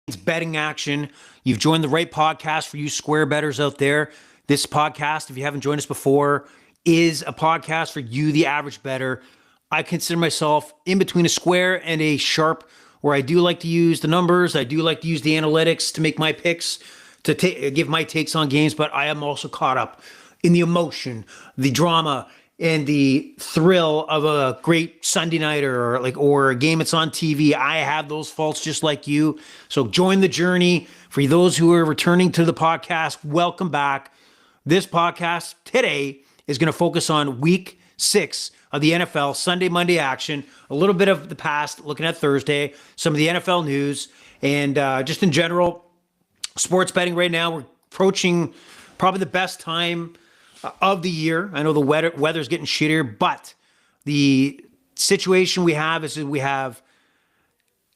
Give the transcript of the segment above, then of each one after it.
It's betting action. You've joined the right podcast for you square bettors out there. This podcast, if you haven't joined us before, is a podcast for you, the average bettor. I consider myself in between a square and a sharp, where I do like to use the numbers. I do like to use the analytics to make my picks, to give my takes on games, but I am also caught up in the emotion, the drama, and the thrill of a great Sunday night or a game that's on TV. I have those faults just like you. So join the journey. For those who are returning to the podcast, welcome back. This podcast today is going to focus on week 6 of the NFL, Sunday, Monday action, a little bit of the past, looking at Thursday, some of the NFL news, and just in general, sports betting right now. We're approaching probably the best time of the year. I know the weather's getting shittier, but the situation we have is that we have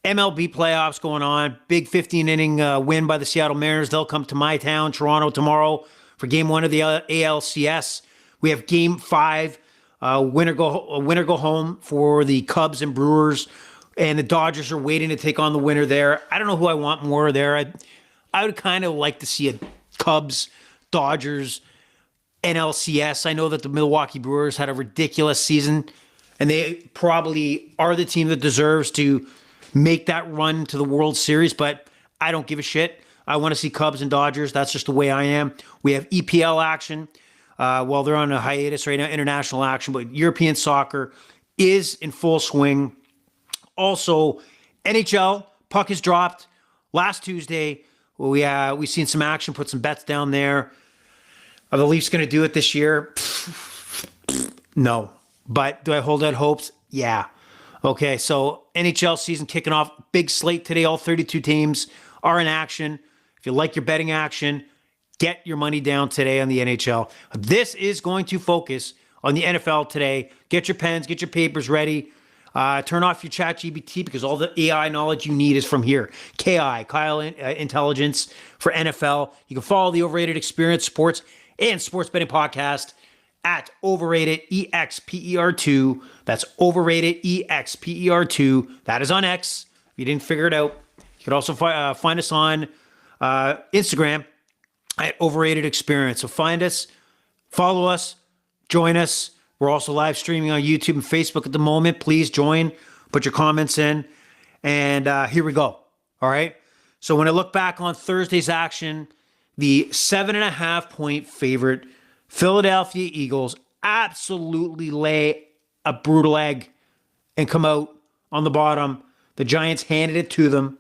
MLB playoffs going on. Big 15-inning win by the Seattle Mariners. They'll come to my town, Toronto, tomorrow for Game 1 of the ALCS. We have Game 5, winner go home for the Cubs and Brewers, and the Dodgers are waiting to take on the winner there. I don't know who I want more there. I would kind of like to see a Cubs, Dodgers, NLCS. I know that the Milwaukee Brewers had a ridiculous season, and they probably are the team that deserves to make that run to the World Series, but I don't give a shit. I want to see Cubs and Dodgers. That's just the way I am. We have EPL action. Well, they're on a hiatus right now, international action, but European soccer is in full swing. Also, NHL, puck is dropped. Last Tuesday, we seen some action, put some bets down there. Are the Leafs going to do it this year? No. But do I hold out hopes? Yeah. Okay, so NHL season kicking off. Big slate today. All 32 teams are in action. If you like your betting action, get your money down today on the NHL. This is going to focus on the NFL today. Get your pens, get your papers ready. Turn off your ChatGPT because all the AI knowledge you need is from here. Kyle Intelligence for NFL. You can follow the Overrated Experience Sports and Sports Betting Podcast at Overrated EXPER2. That's Overrated EXPER2. That is on X. If you didn't figure it out, you can also find us on Instagram at Overrated Experience. So find us, follow us, join us. We're also live streaming on YouTube and Facebook at the moment. Please join, put your comments in, and here we go. All right. So when I look back on Thursday's action, the 7.5-point favorite Philadelphia Eagles absolutely lay a brutal egg and come out on the bottom. The Giants handed it to them,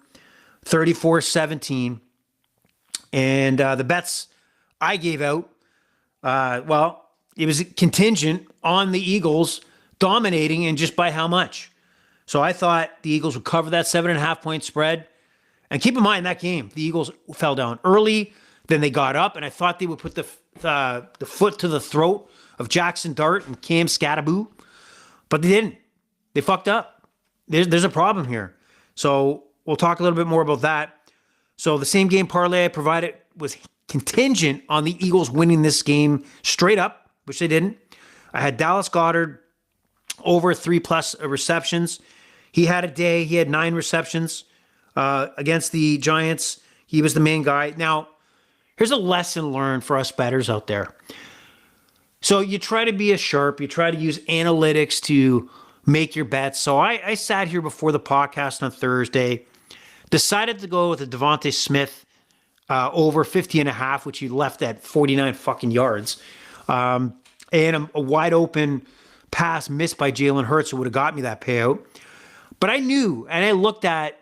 34-17. And the bets I gave out, it was contingent on the Eagles dominating, and just by how much. So I thought the Eagles would cover that 7.5-point spread. And keep in mind, that game, the Eagles fell down early. Then they got up, and I thought they would put the foot to the throat of Jackson Dart and Cam Scattaboo, but they didn't. They fucked up. There's a problem here. So we'll talk a little bit more about that. So the same game parlay I provided was contingent on the Eagles winning this game straight up, which they didn't. I had Dallas Goedert over 3+ receptions. He had a day. He had 9 receptions against the Giants. He was the main guy. Now, here's a lesson learned for us bettors out there. So you try to be a sharp. You try to use analytics to make your bets. So I sat here before the podcast on Thursday, decided to go with a Devontae Smith over 50.5, which he left at 49 fucking yards. And a wide open pass missed by Jalen Hurts who would have got me that payout. But I knew, and I looked at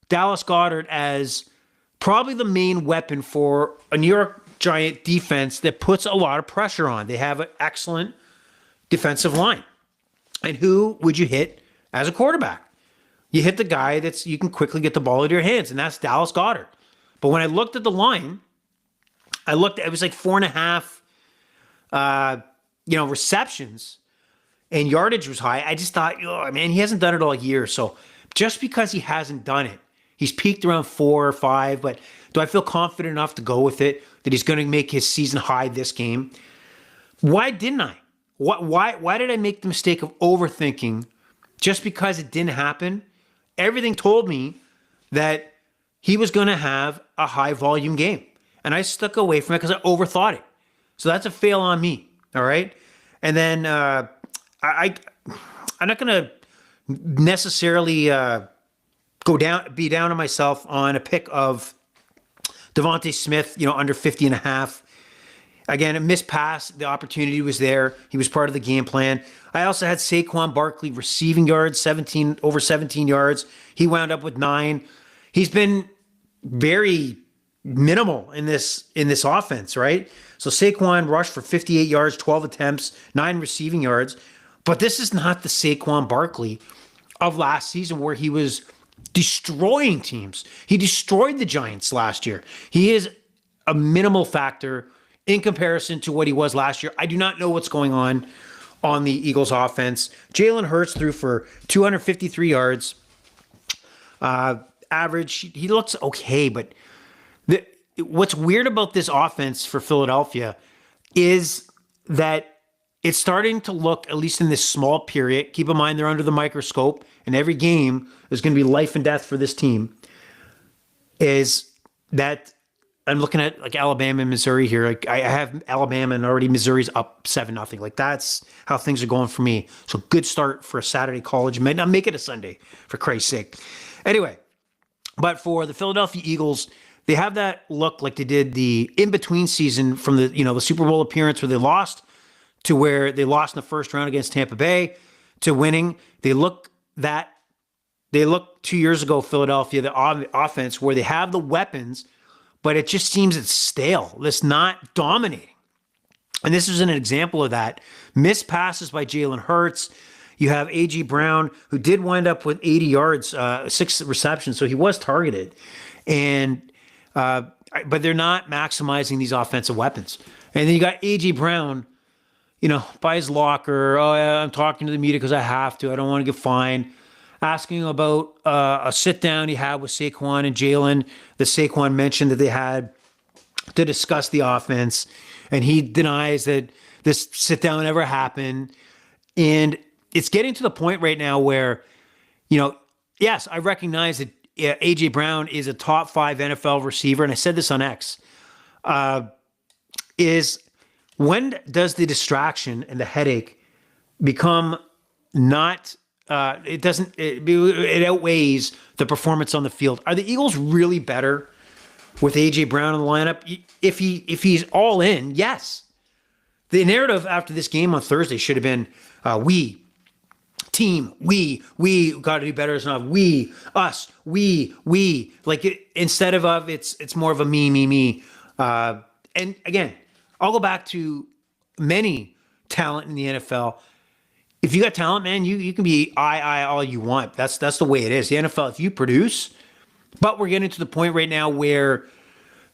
Dallas Goedert as probably the main weapon for a New York Giant defense that puts a lot of pressure on. They have an excellent defensive line. And who would you hit as a quarterback? You hit the guy you can quickly get the ball into your hands, and that's Dallas Goedert. But when I looked at the line, it was like 4.5, receptions, and yardage was high. I just thought, oh man, he hasn't done it all year. So just because he hasn't done it, he's peaked around 4 or 5, but do I feel confident enough to go with it that he's going to make his season high this game? Why didn't I? Why did I make the mistake of overthinking just because it didn't happen? Everything told me that he was going to have a high volume game. And I stuck away from it because I overthought it. So that's a fail on me. All right. And then I'm not going to necessarily be down on myself on a pick of Devontae Smith, under 50 and a half. Again, a missed pass. The opportunity was there. He was part of the game plan. I also had Saquon Barkley receiving yards, over 17 yards. He wound up with 9. He's been very minimal in this offense, right? So Saquon rushed for 58 yards, 12 attempts, 9 receiving yards. But this is not the Saquon Barkley of last season where he was destroying teams. He destroyed the Giants last year. He is a minimal factor in comparison to what he was last year. I do not know what's going on the Eagles offense. Jalen Hurts threw for 253 yards. Average, he looks okay, but what's weird about this offense for Philadelphia is that it's starting to look, at least in this small period, keep in mind they're under the microscope, and every game is going to be life and death for this team, is that I'm looking at like Alabama and Missouri here. Like I have Alabama and already Missouri's up 7-0. Like that's how things are going for me. So good start for a Saturday college. Might not make it a Sunday, for Christ's sake. Anyway, but for the Philadelphia Eagles, they have that look like they did the in-between season from the Super Bowl appearance where they lost to where they lost in the first round against Tampa Bay to winning. They look 2 years ago, Philadelphia, the offense where they have the weapons, but it just seems it's stale. It's not dominating. And this is an example of that. Missed passes by Jalen Hurts. You have A.J. Brown, who did wind up with 80 yards, 6 receptions, so he was targeted. But they're not maximizing these offensive weapons. And then you got A.J. Brown, by his locker. Oh, yeah, I'm talking to the media because I have to. I don't want to get fined. Asking about a sit-down he had with Saquon and Jalen that Saquon mentioned that they had to discuss the offense. And he denies that this sit-down ever happened. And it's getting to the point right now where, yes, I recognize that A.J. Brown is a top 5 NFL receiver, and I said this on X, is when does the distraction and the headache become not it outweighs the performance on the field? Are the Eagles really better with A.J. Brown in the lineup? If he's all in, yes. The narrative after this game on Thursday should have been, we got to do better as enough. We, us, we, like instead of it's more of a me. And again, I'll go back to many talent in the NFL. If you got talent, man, you can be I all you want. That's the way it is. The NFL, if you produce, but we're getting to the point right now where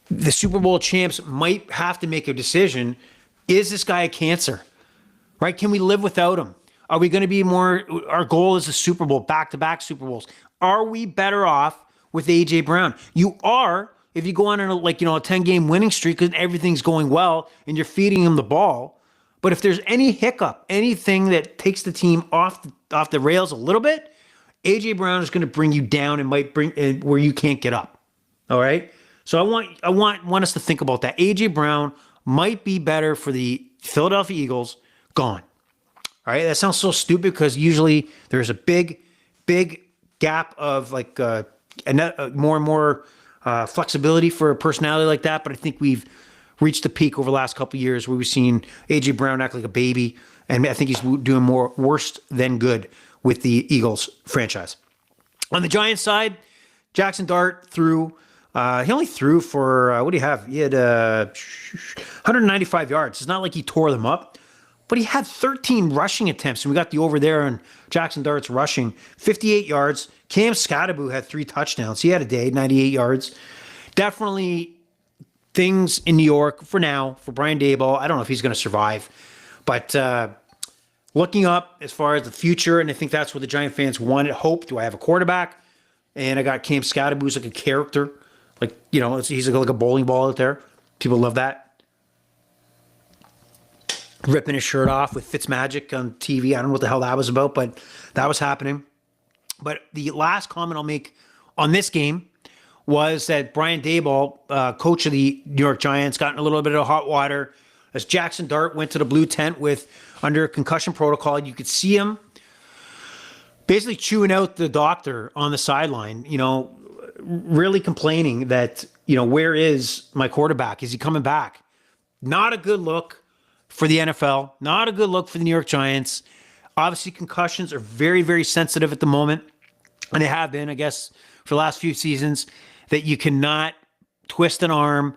the Super Bowl champs might have to make a decision. Is this guy a cancer? Right? Can we live without him? Are we going to be more? Our goal is the Super Bowl, back-to-back Super Bowls. Are we better off with A.J. Brown? You are if you go on a 10-game winning streak because everything's going well and you're feeding him the ball. But if there's any hiccup, anything that takes the team off the rails a little bit, A.J. Brown is going to bring you down and might bring where you can't get up. All right. So I want us to think about that. A.J. Brown might be better for the Philadelphia Eagles. Gone. All right, that sounds so stupid because usually there's a big gap of more and more flexibility for a personality like that. But I think we've reached the peak over the last couple of years where we've seen A.J. Brown act like a baby, and I think he's doing more worse than good with the Eagles franchise. On the Giants side, Jackson Dart threw. He only threw for what do you have? He had 195 yards. It's not like he tore them up. But he had 13 rushing attempts, and we got the over there on Jackson Dart's rushing. 58 yards. Cam Scatterbo had 3 touchdowns. He had a day, 98 yards. Definitely things in New York for now, for Brian Daboll. I don't know if he's going to survive. But looking up as far as the future, and I think that's what the Giant fans wanted, hope. Do I have a quarterback? And I got Cam Scatterbo, who's like a character. He's like a bowling ball out there. People love that. Ripping his shirt off with Fitzmagic on TV. I don't know what the hell that was about, but that was happening. But the last comment I'll make on this game was that Brian Daboll, coach of the New York Giants, got in a little bit of hot water as Jackson Dart went to the blue tent with under concussion protocol. You could see him basically chewing out the doctor on the sideline, really complaining that, where is my quarterback? Is he coming back? Not a good look for the NFL, not a good look for the New York Giants. Obviously, concussions are very, very sensitive at the moment, and they have been, I guess, for the last few seasons, that you cannot twist an arm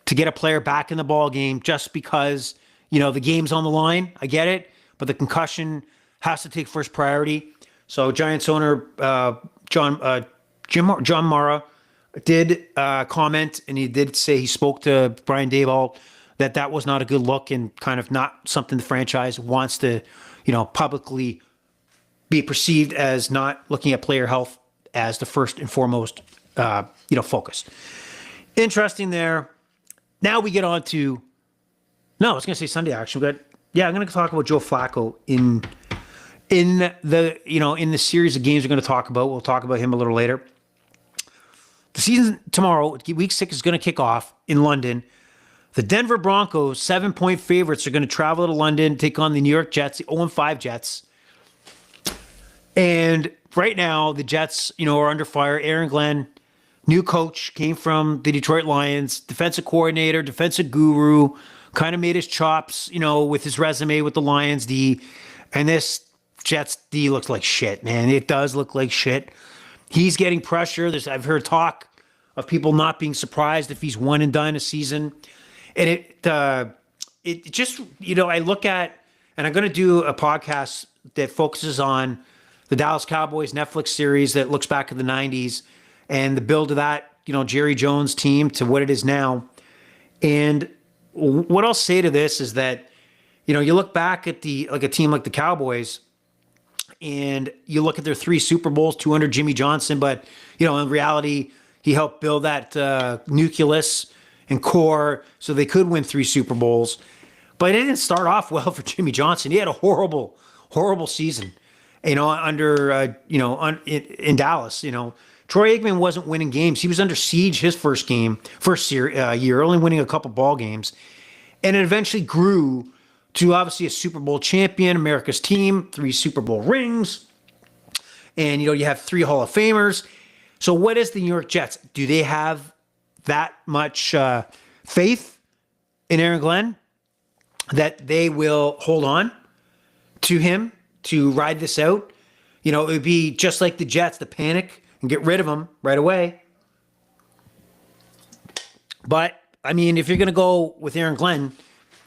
to get a player back in the ball game just because, the game's on the line. I get it, but the concussion has to take first priority. So Giants owner John Mara did comment, and he did say he spoke to Brian Daboll that was not a good look and kind of not something the franchise wants to, publicly be perceived as not looking at player health as the first and foremost, focus. Interesting there. Now we get on to, I was going to say Sunday action, but I'm going to talk about Joe Flacco in the series of games we're going to talk about. We'll talk about him a little later. The season tomorrow, week 6 is going to kick off in London. The Denver Broncos, 7-point favorites, are going to travel to London, take on the New York Jets, the 0-5 Jets. And right now, the Jets, are under fire. Aaron Glenn, new coach, came from the Detroit Lions, defensive coordinator, defensive guru, kind of made his chops, with his resume with the Lions D. And this Jets D looks like shit, man. It does look like shit. He's getting pressure. I've heard talk of people not being surprised if he's one and done a season. And it just, I look at, and I'm going to do a podcast that focuses on the Dallas Cowboys Netflix series that looks back at the 90s and the build of that, Jerry Jones team to what it is now. And what I'll say to this is that, you look back at a team like the Cowboys and you look at their 3 Super Bowls, 2 under Jimmy Johnson, but, in reality, he helped build that nucleus and core so they could win 3 Super Bowls. But it didn't start off well for Jimmy Johnson. He had a horrible, horrible season, under, in Dallas. Troy Aikman wasn't winning games. He was under siege his first year, only winning a couple ball games. And it eventually grew to obviously a Super Bowl champion, America's team, 3 Super Bowl rings. And, you have 3 Hall of Famers. So what is the New York Jets? Do they have that much faith in Aaron Glenn that they will hold on to him to ride this out? It would be just like the Jets, to panic and get rid of him right away. But, if you're going to go with Aaron Glenn,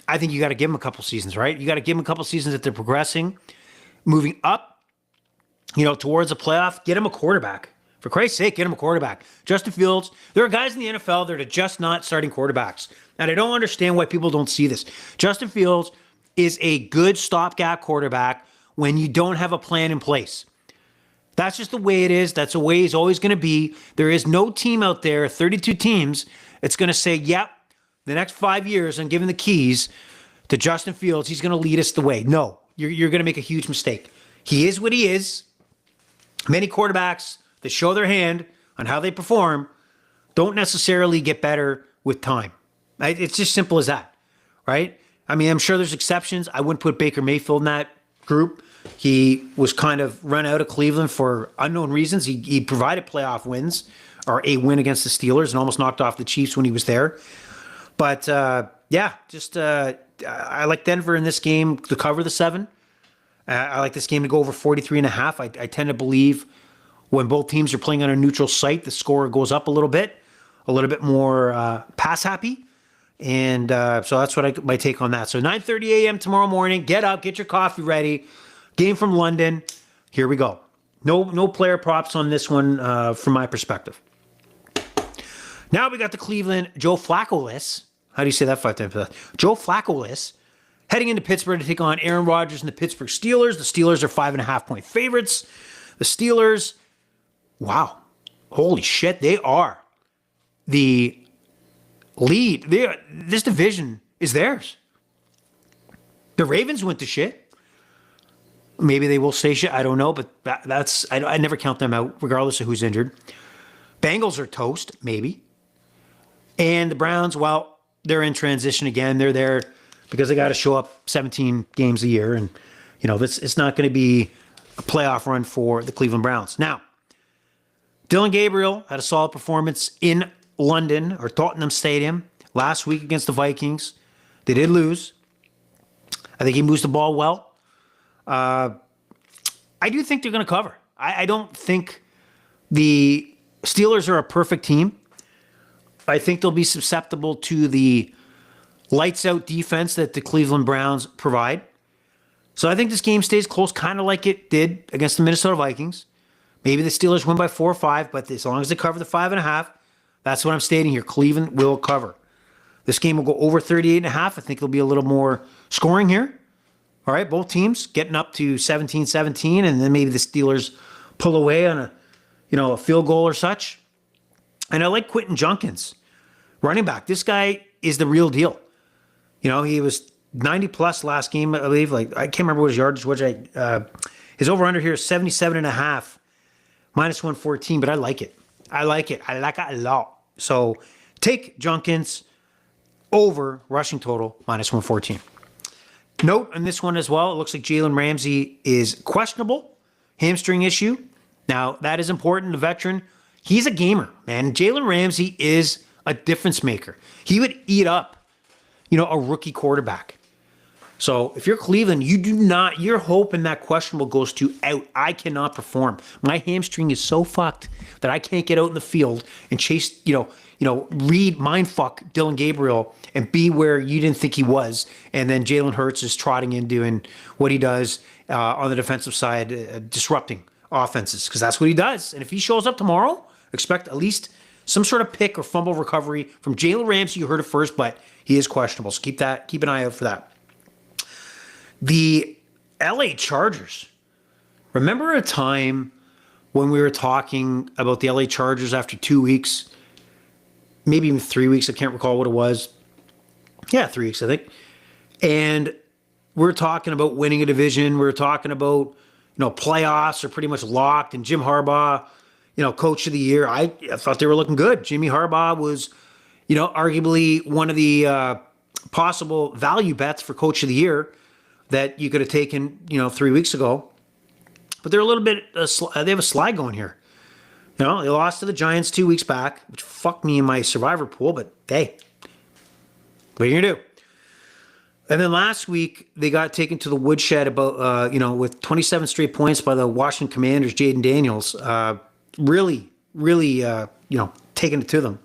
I think you got to give him a couple seasons, right? You got to give him a couple seasons that they're progressing, moving up, towards a playoff. Get him a quarterback. For Christ's sake, get him a quarterback. Justin Fields, there are guys in the NFL that are just not starting quarterbacks. And I don't understand why people don't see this. Justin Fields is a good stopgap quarterback when you don't have a plan in place. That's just the way it is. That's the way he's always going to be. There is no team out there, 32 teams, that's going to say, yep, the next 5 years I'm giving the keys to Justin Fields. He's going to lead us the way. No, you're going to make a huge mistake. He is what he is. Many quarterbacks that show their hand on how they perform don't necessarily get better with time. It's just simple as that, right? I'm sure there's exceptions. I wouldn't put Baker Mayfield in that group. He was kind of run out of Cleveland for unknown reasons. He provided playoff wins, or a win against the Steelers, and almost knocked off the Chiefs when he was there. But I like Denver in this game to cover the 7. I like this game to go over 43.5. I tend to believe when both teams are playing on a neutral site, the score goes up a little bit more pass happy. And so that's what my take on that. So 9:30 a.m. tomorrow morning, get up, get your coffee ready. Game from London. Here we go. No player props on this one from my perspective. Now we got the Cleveland Joe Flacco-less. How do you say that 5 times? Joe Flacco-less heading into Pittsburgh to take on Aaron Rodgers and the Pittsburgh Steelers. The Steelers are 5.5-point favorites. The Steelers, wow, holy shit, they are the lead. This division is theirs. The Ravens went to shit. Maybe they will stay shit. I don't know, but I never count them out, regardless of who's injured. Bengals are toast, maybe. And the Browns, well, they're in transition again. They're there because they got to show up 17 games a year. And, it's not going to be a playoff run for the Cleveland Browns. Now, Dylan Gabriel had a solid performance in London or Tottenham Stadium last week against the Vikings. They did lose. I think he moves the ball well. I do think they're going to cover. I don't think the Steelers are a perfect team. I think they'll be susceptible to the lights out defense that the Cleveland Browns provide. So I think this game stays close, kind of like it did against the Minnesota Vikings. Maybe the Steelers win by 4 or 5, but as long as they cover the 5.5, that's what I'm stating here. Cleveland will cover. This game will go over 38.5. I think there'll be a little more scoring here. All right, both teams getting up to 17-17, and then maybe the Steelers pull away on a field goal or such. And I like Quentin Junkins, running back. This guy is the real deal. He was 90 plus last game, I believe. I can't remember what his yardage was. His over under here is 77.5, minus 114. But I like it. I like it a lot. So take Junkins over rushing total minus 114. Note on this one as well, it looks like Jalen Ramsey is questionable, hamstring issue. Now, that is important. The veteran, he's a gamer, man. Jalen Ramsey is a difference maker. He would eat up, a rookie quarterback. So if you're Cleveland, you're hoping that questionable goes to out. I cannot perform. My hamstring is so fucked that I can't get out in the field and chase, read mindfuck Dylan Gabriel and be where you didn't think he was. And then Jalen Hurts is trotting in doing what he does on the defensive side, disrupting offenses, because that's what he does. And if he shows up tomorrow, expect at least some sort of pick or fumble recovery from Jalen Ramsey. You heard it first, but he is questionable. So keep an eye out for that. The LA Chargers. Remember a time when we were talking about the LA Chargers after 2 weeks, maybe even 3 weeks, I can't recall what it was. Yeah, 3 weeks, I think. And we're talking about winning a division. We're talking about, playoffs are pretty much locked. And Jim Harbaugh, coach of the year. I thought they were looking good. Jimmy Harbaugh was, arguably one of the possible value bets for coach of the year that you could have taken, 3 weeks ago. But they're a little bit, they have a slide going here. They lost to the Giants 2 weeks back, which fucked me in my survivor pool, but hey, what are you going to do? And then last week, they got taken to the woodshed about, with 27 straight points by the Washington Commanders, Jaden Daniels, really, taking it to them.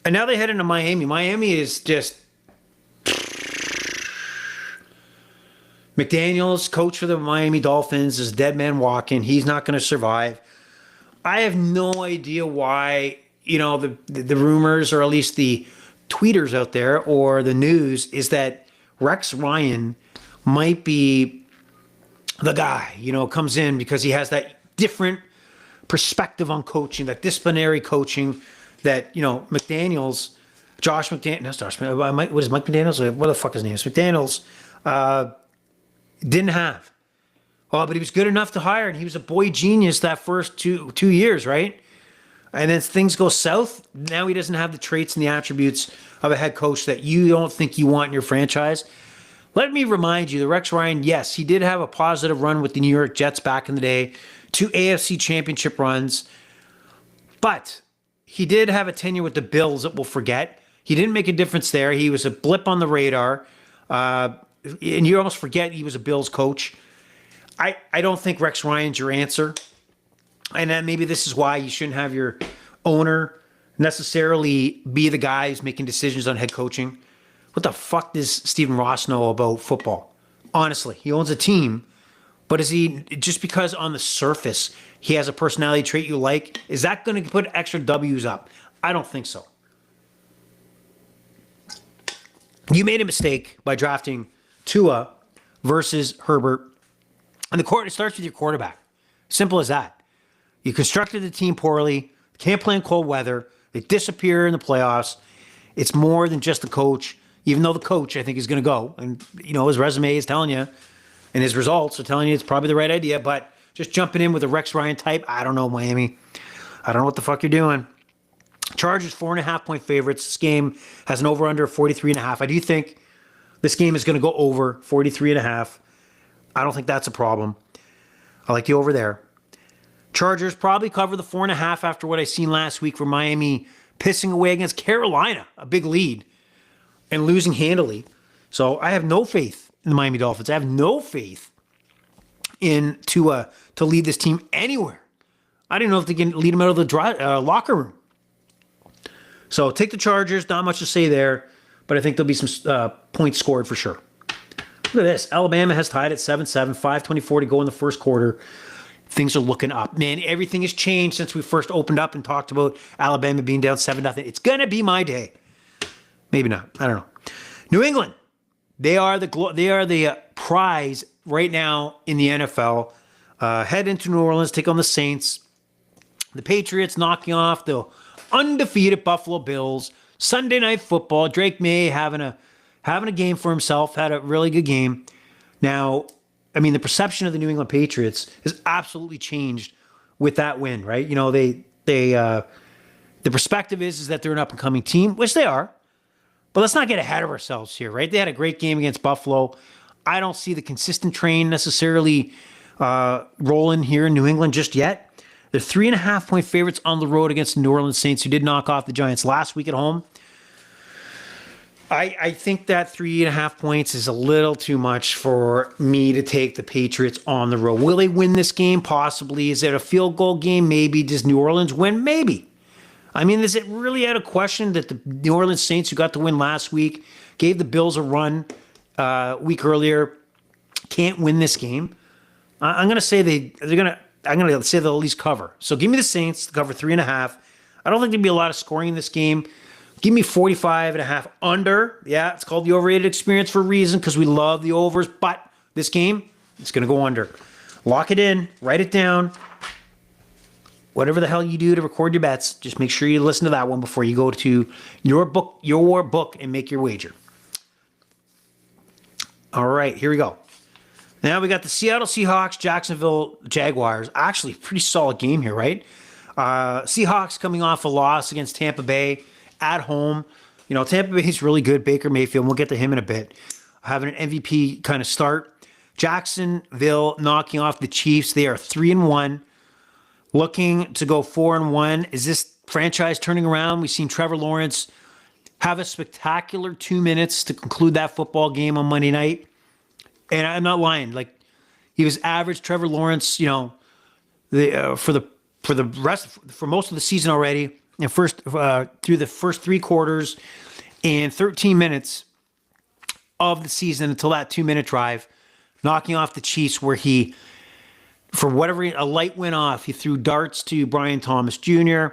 And now they head into Miami. Miami is just McDaniels, coach for the Miami Dolphins, is dead man walking. He's not going to survive. I have no idea why, the rumors, or at least the tweeters out there or the news, is that Rex Ryan might be the guy, comes in because he has that different perspective on coaching, that disciplinary coaching that, McDaniels, Josh McDaniels, what is Mike McDaniels? What the fuck his name is? McDaniels, didn't have. Oh, but he was good enough to hire, and he was a boy genius that first two years, right? And then things go south. Now he doesn't have the traits and the attributes of a head coach that you don't think you want in your franchise. Let me remind you, the Rex Ryan, yes, he did have a positive run with the New York Jets back in the day, 2 AFC championship runs, but he did have a tenure with the Bills that we'll forget. He didn't make a difference there. He was a blip on the radar. And you almost forget he was a Bills coach. I don't think Rex Ryan's your answer. And then maybe this is why you shouldn't have your owner necessarily be the guy who's making decisions on head coaching. What the fuck does Stephen Ross know about football? Honestly, he owns a team, but is he, just because on the surface he has a personality trait you like, is that going to put extra W's up? I don't think so. You made a mistake by drafting Tua versus Herbert. And it starts with your quarterback. Simple as that. You constructed the team poorly. Can't play in cold weather. They disappear in the playoffs. It's more than just the coach, even though the coach, I think, is going to go. And, his resume is telling you, and his results are telling you it's probably the right idea. But just jumping in with a Rex Ryan type, I don't know, Miami. I don't know what the fuck you're doing. Chargers 4.5-point favorites. This game has an over-under of 43.5. I do think this game is going to go over 43.5. I don't think that's a problem. I like the over there. Chargers probably cover the 4.5 after what I seen last week for Miami pissing away against Carolina, a big lead, and losing handily. So I have no faith in the Miami Dolphins. I have no faith in to lead this team anywhere. I didn't know if they can lead them out of the locker room. So take the Chargers. Not much to say there, but I think there'll be some points scored for sure. Look at this. Alabama has tied at 7-7, 5:24 to go in the first quarter. Things are looking up. Man, everything has changed since we first opened up and talked about Alabama being down 7-0. It's going to be my day. Maybe not. I don't know. New England. They are the prize right now in the NFL. Head into New Orleans, take on the Saints. The Patriots knocking off the undefeated Buffalo Bills. Sunday Night Football. Drake May having a game for himself. Had a really good game. Now, I mean, the perception of the New England Patriots has absolutely changed with that win, right? You know, the perspective is that they're an up-and-coming team, which they are. But let's not get ahead of ourselves here, right? They had a great game against Buffalo. I don't see the consistent train necessarily rolling here in New England just yet. They're 3.5-point favorites on the road against the New Orleans Saints, who did knock off the Giants last week at home. I think that 3.5 points is a little too much for me to take the Patriots on the road. Will they win this game? Possibly. Is it a field goal game? Maybe. Does New Orleans win? Maybe. I mean, is it really out of question that the New Orleans Saints, who got the win last week, gave the Bills a run a week earlier, can't win this game? I'm going to say I'm going to say they'll at least cover. So give me the Saints to cover 3.5. I don't think there'll be a lot of scoring in this game. Give me 45.5 under. Yeah, it's called the overrated experience for a reason because we love the overs. But this game, it's going to go under. Lock it in. Write it down. Whatever the hell you do to record your bets, just make sure you listen to that one before you go to your book and make your wager. All right, here we go. Now we got the Seattle Seahawks, Jacksonville Jaguars. Actually, pretty solid game here, right? Seahawks coming off a loss against Tampa Bay at home. You know, Tampa Bay is really good. Baker Mayfield, we'll get to him in a bit. Having an MVP kind of start. Jacksonville knocking off the Chiefs. They are 3-1. Looking to go 4-1. Is this franchise turning around? We've seen Trevor Lawrence have a spectacular 2 minutes to conclude that football game on Monday night. And I'm not lying. Like, he was average Trevor Lawrence, you know, for most of the season already, and through the first 3 quarters and 13 minutes of the season until that 2-minute drive, knocking off the Chiefs, where he, for whatever, a light went off. He threw darts to Brian Thomas Jr.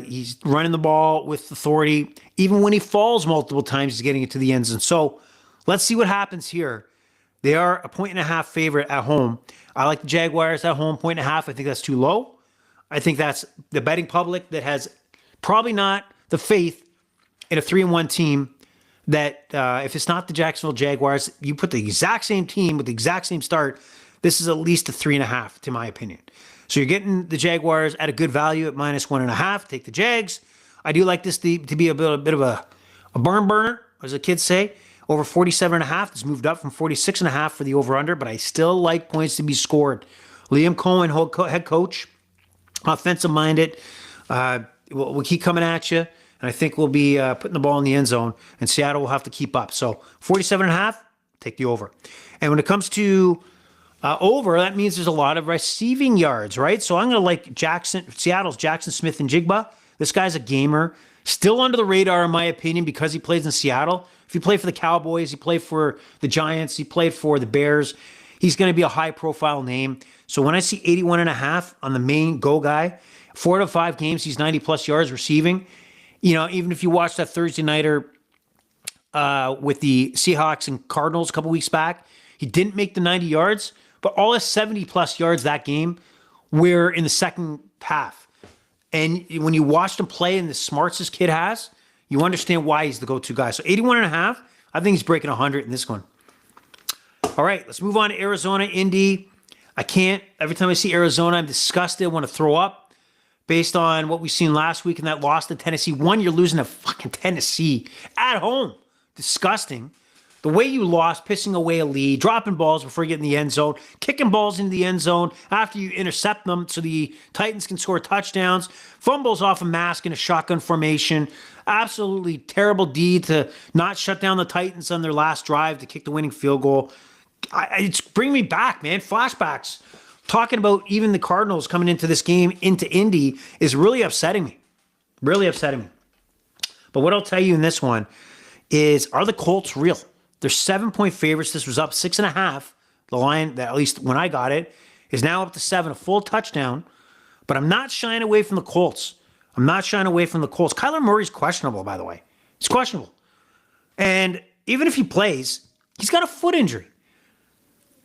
He's running the ball with authority. Even when he falls multiple times, he's getting it to the end zone. So let's see what happens here. They are a 1.5 favorite at home. I like the Jaguars at home, 1.5. I think that's too low. I think that's the betting public that has probably not the faith in a 3-1 team that if it's not the Jacksonville Jaguars, you put the exact same team with the exact same start, this is at least a 3.5, to my opinion. So you're getting the Jaguars at a good value at -1.5. Take the Jags. I do like this to be a bit of a barn burner, as the kids say. Over 47.5. It's moved up from 46.5 for the over-under, but I still like points to be scored. Liam Cohen, head coach, offensive-minded. We'll keep coming at you, and I think we'll be putting the ball in the end zone, and Seattle will have to keep up. So 47.5, take the over. And when it comes to over, that means there's a lot of receiving yards, right? So I'm going to like Seattle's Jackson Smith-Njigba. This guy's a gamer. Still under the radar, in my opinion, because he plays in Seattle. If he played for the Cowboys, he played for the Giants, he played for the Bears, he's going to be a high-profile name. So when I see 81.5 on the main go guy, 4 out of 5 games, he's 90-plus yards receiving. You know, even if you watch that Thursday nighter with the Seahawks and Cardinals a couple weeks back, he didn't make the 90 yards, but all his 70-plus yards that game were in the second half. And when you watched him play and the smarts this kid has, you understand why he's the go-to guy. So 81.5, I think he's breaking 100 in this one. All right, let's move on to Arizona, Indy. I can't. Every time I see Arizona, I'm disgusted. I want to throw up. based on what we've seen last week in that loss to Tennessee. One, you're losing to fucking Tennessee at home. Disgusting. The way you lost, pissing away a lead, dropping balls before you get in the end zone, kicking balls into the end zone after you intercept them so the Titans can score touchdowns, fumbles off a mask in a shotgun formation. Absolutely terrible deed to not shut down the Titans on their last drive to kick the winning field goal. It's bringing me back, man. Flashbacks. Talking about even the Cardinals coming into this game, into Indy, is really upsetting me. Really upsetting me. But what I'll tell you in this one is, are the Colts real? They're 7-point favorites. This was up 6.5. The line, at least when I got it, is now up to 7, a full touchdown. But I'm not shying away from the Colts. I'm not shying away from the Colts. Kyler Murray's questionable, by the way. He's questionable. And even if he plays, he's got a foot injury.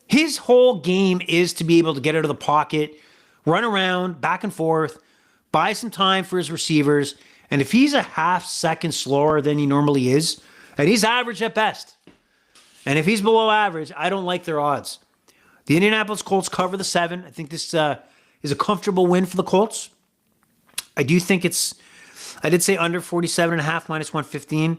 His whole game is to be able to get out of the pocket, run around, back and forth, buy some time for his receivers. And if he's a half second slower than he normally is, and he's average at best, and if he's below average, I don't like their odds. The Indianapolis Colts cover the 7. I think this is a comfortable win for the Colts. I do think I did say under 47.5 minus 115.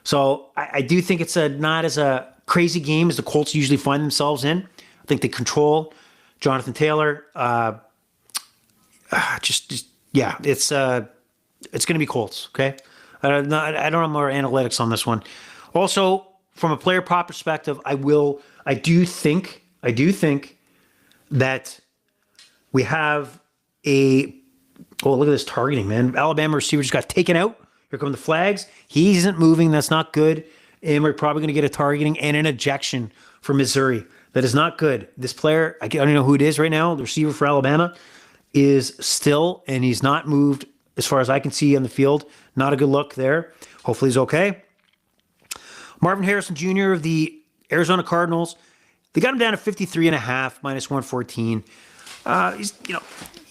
So I do think it's not as a crazy game as the Colts usually find themselves in. I think they control Jonathan Taylor. Yeah, it's going to be Colts, okay? I don't have more analytics on this one. Also, from a player prop perspective, I do think that we have look at this targeting, man. Alabama receiver just got taken out. Here come the flags. He isn't moving. That's not good. And we're probably going to get a targeting and an ejection for Missouri. That is not good. This player, I don't know who it is right now, the receiver for Alabama, is still, and he's not moved as far as I can see on the field. Not a good look there. Hopefully he's okay. Marvin Harrison Jr. of the Arizona Cardinals, they got him down to 53.5 minus 114.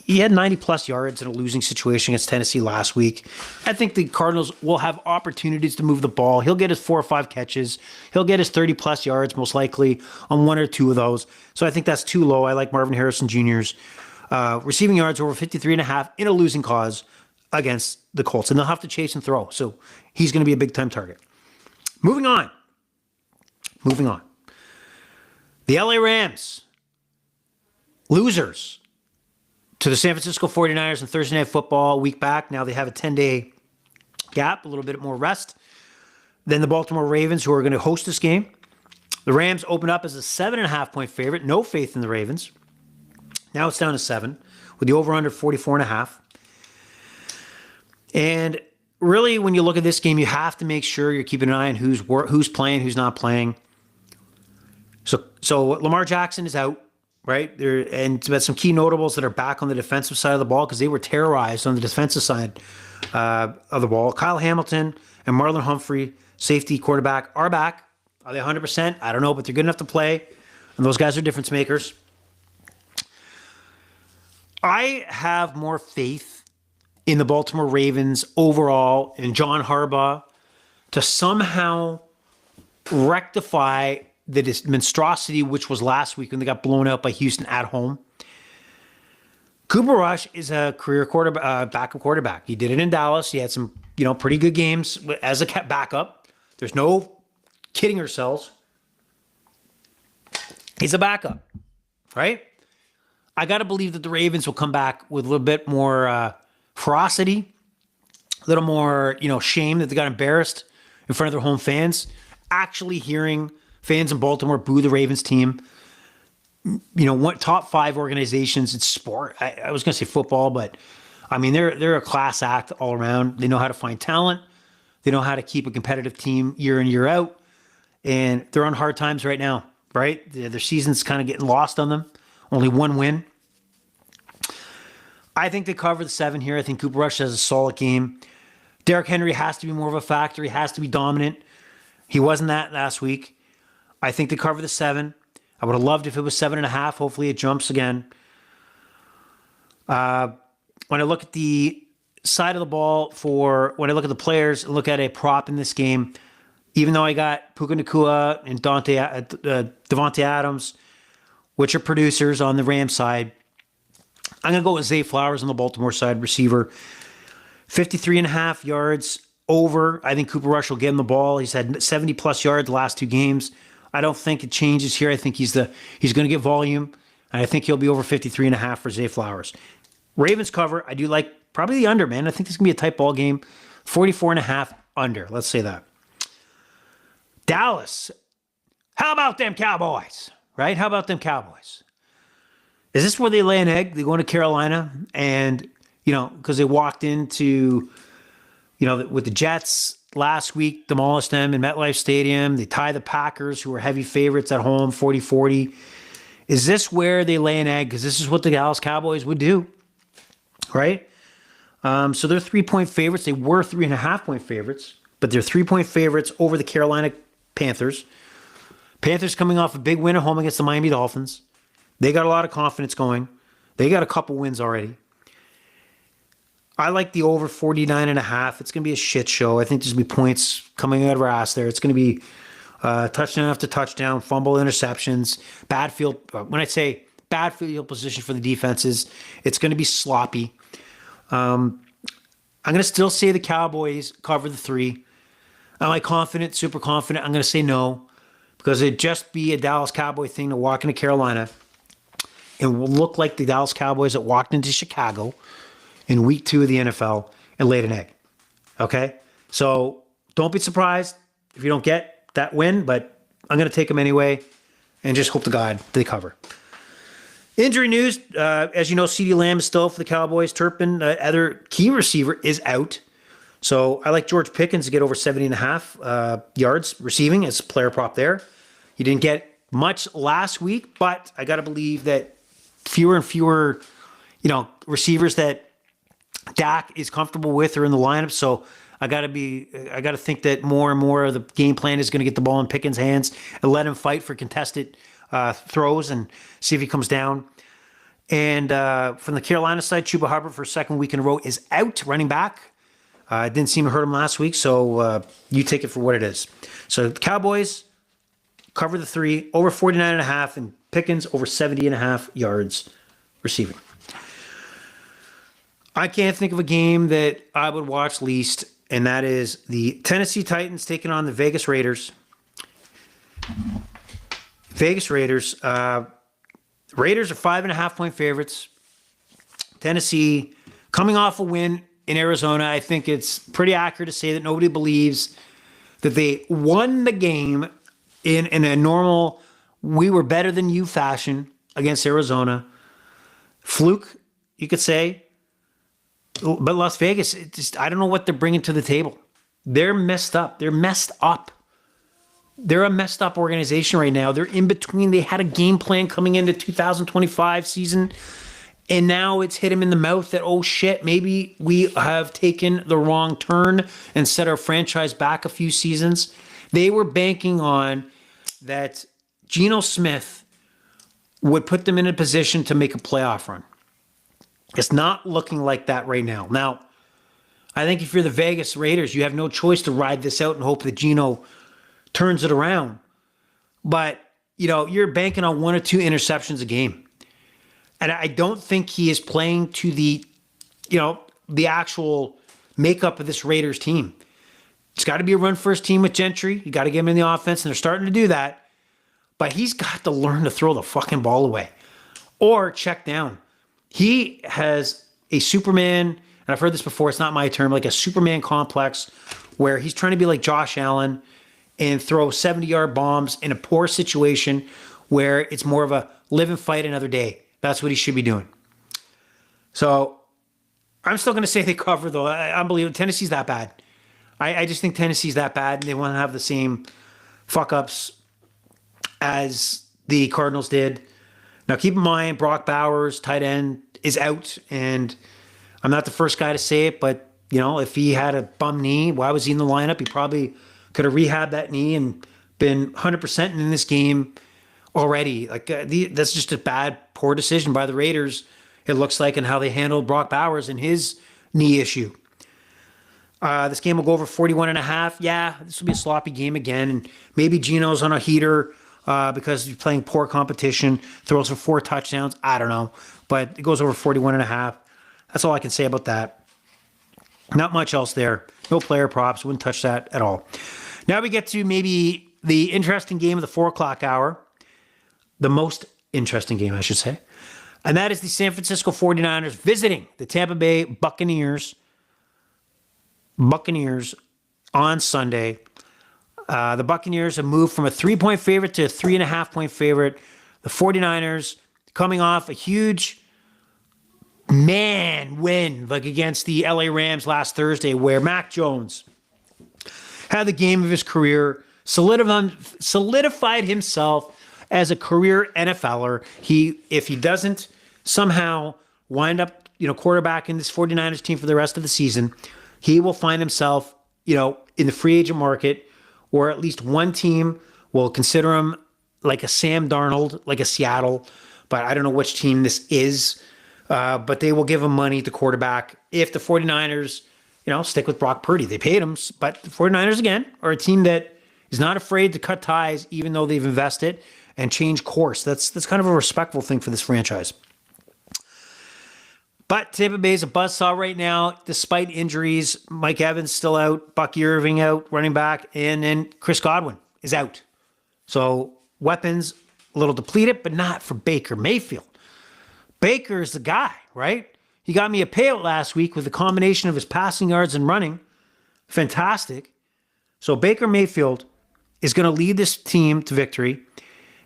He had 90-plus yards in a losing situation against Tennessee last week. I think the Cardinals will have opportunities to move the ball. He'll get his 4 or 5 catches. He'll get his 30-plus yards, most likely, on 1 or 2 of those. So I think that's too low. I like Marvin Harrison Jr.'s receiving yards over 53.5 in a losing cause against the Colts. And they'll have to chase and throw. So he's going to be a big-time target. Moving on. The LA Rams, losers to the San Francisco 49ers on Thursday Night Football, a week back. Now they have a 10-day gap, a little bit more rest than the Baltimore Ravens, who are going to host this game. The Rams opened up as a 7.5-point favorite. No faith in the Ravens. Now it's down to 7 with the over-under 44.5. And really, when you look at this game, you have to make sure you're keeping an eye on who's playing, who's not playing. So Lamar Jackson is out, right? And some key notables that are back on the defensive side of the ball because they were terrorized on the defensive side of the ball. Kyle Hamilton and Marlon Humphrey, safety quarterback, are back. Are they 100%? I don't know, but they're good enough to play. And those guys are difference makers. I have more faith in the Baltimore Ravens overall and John Harbaugh to somehow rectify the monstrosity which was last week when they got blown out by Houston at home. Cooper Rush is a career backup quarterback. He did it in Dallas. He had some, pretty good games as a backup. There's no kidding ourselves. He's a backup, right? I got to believe that the Ravens will come back with a little bit more ferocity, a little more, shame that they got embarrassed in front of their home fans. Actually hearing fans in Baltimore boo the Ravens team. Top 5 organizations in sport. I was going to say football, but I mean, they're a class act all around. They know how to find talent. They know how to keep a competitive team year in, year out. And they're on hard times right now, right? Their season's kind of getting lost on them. Only 1 win. I think they cover the 7 here. I think Cooper Rush has a solid game. Derrick Henry has to be more of a factor. He has to be dominant. He wasn't that last week. I think they cover the 7. I would have loved if it was 7.5. Hopefully it jumps again. When I look at the side of the ball when I look at the players and look at a prop in this game, even though I got Puka Nacua and Davante Adams, which are producers on the Rams side, I'm going to go with Zay Flowers on the Baltimore side, receiver. 53.5 yards over. I think Cooper Rush will get him the ball. He's had 70 plus yards the last 2 games. I don't think it changes here. I think he's going to get volume, and I think he'll be over 53.5 for Zay Flowers. Ravens cover. I do like probably the under, man. I think this is going to be a tight ball game. 44.5 under. Let's say that. Dallas. How about them Cowboys? Right? How about them Cowboys? Is this where they lay an egg? They go into Carolina and, because they walked into, with the Jets last week, demolished them in MetLife Stadium. They tie the Packers, who are heavy favorites at home, 40-40. Is this where they lay an egg? Because this is what the Dallas Cowboys would do, right? So they're 3-point favorites. They were 3.5-point favorites, but they're 3-point favorites over the Carolina Panthers. Panthers coming off a big win at home against the Miami Dolphins. They got a lot of confidence going. They got a couple wins already. I like the over 49.5. It's going to be a shit show. I think there's going to be points coming out of our ass there. It's going to be touchdown after touchdown, fumble, interceptions, bad field. When I say bad field position for the defenses, it's going to be sloppy. I'm going to still say the Cowboys cover the 3. Am I confident, super confident? I'm going to say no, because it'd just be a Dallas Cowboy thing to walk into Carolina. It will look like the Dallas Cowboys that walked into Chicago in week 2 of the NFL and laid an egg. Okay? So don't be surprised if you don't get that win, but I'm going to take them anyway and just hope to God they cover. Injury news, as you know, CeeDee Lamb is still for the Cowboys. Turpin, other key receiver, is out. So I like George Pickens to get over 70.5 yards receiving as player prop there. He didn't get much last week, but I got to believe that fewer and fewer, receivers that Dak is comfortable with are in the lineup. So I got to think that more and more of the game plan is going to get the ball in Pickens' hands and let him fight for contested throws and see if he comes down. And from the Carolina side, Chuba Hubbard for a second week in a row is out, running back. It didn't seem to hurt him last week, so you take it for what it is. So the Cowboys cover the 3, over 49.5, and Pickens over 70.5 yards receiving. I can't think of a game that I would watch least, and that is the Tennessee Titans taking on the Vegas Raiders. Raiders are 5.5-point favorites. Tennessee coming off a win in Arizona. I think it's pretty accurate to say that nobody believes that they won the game in a normal, we were better than you fashion against Arizona. Fluke, you could say. But Las Vegas, I don't know what they're bringing to the table. They're messed up. They're a messed up organization right now. They're in between. They had a game plan coming into 2025 season, and now it's hit them in the mouth that, oh shit, maybe we have taken the wrong turn and set our franchise back a few seasons. They were banking on that Geno Smith would put them in a position to make a playoff run. It's not looking like that right now. Now, I think if you're the Vegas Raiders, you have no choice to ride this out and hope that Geno turns it around. But, you're banking on 1 or 2 interceptions a game. And I don't think he is playing to the actual makeup of this Raiders team. It's got to be a run-first team with Gentry. You got to get him in the offense, and they're starting to do that. But he's got to learn to throw the fucking ball away or check down. He has a Superman, and I've heard this before, it's not my term, like a Superman complex where he's trying to be like Josh Allen and throw 70-yard bombs in a poor situation where it's more of a live and fight another day. That's what he should be doing. So I'm still going to say they cover, though. I believe Tennessee's that bad. I just think Tennessee's that bad, and they want to have the same fuck-ups as the Cardinals did. Now, keep in mind, Brock Bowers, tight end, is out, and I'm not the first guy to say it, but, if he had a bum knee, why was he in the lineup? He probably could have rehabbed that knee and been 100% in this game already. That's just a bad, poor decision by the Raiders, it looks like, and how they handled Brock Bowers and his knee issue. This game will go over 41.5. Yeah, this will be a sloppy game again, and maybe Geno's on a heater because you're playing poor competition, throws for 4 touchdowns. I don't know, but it goes over 41.5. That's all I can say about that. Not much else there. No player props. Wouldn't touch that at all. Now we get to maybe the interesting game of the 4 o'clock hour. The most interesting game, I should say. And that is the San Francisco 49ers visiting the Tampa Bay Buccaneers. Buccaneers on Sunday. The Buccaneers have moved from a 3-point favorite to a 3.5-point favorite. The 49ers coming off a huge win like against the LA Rams last Thursday, where Mac Jones had the game of his career, solidified himself as a career NFLer. If he doesn't somehow wind up, quarterback in this 49ers team for the rest of the season, he will find himself, in the free agent market, or at least one team will consider him like a Sam Darnold, like a Seattle, but I don't know which team this is. But they will give him money to quarterback if the 49ers, stick with Brock Purdy. They paid him, but the 49ers, again, are a team that is not afraid to cut ties, even though they've invested, and change course. That's kind of a respectful thing for this franchise. But Tampa Bay is a buzzsaw right now, despite injuries. Mike Evans still out, Bucky Irving out, running back, and then Chris Godwin is out. So weapons a little depleted, but not for Baker Mayfield. Baker is the guy, right? He got me a payout last week with a combination of his passing yards and running. Fantastic. So Baker Mayfield is going to lead this team to victory.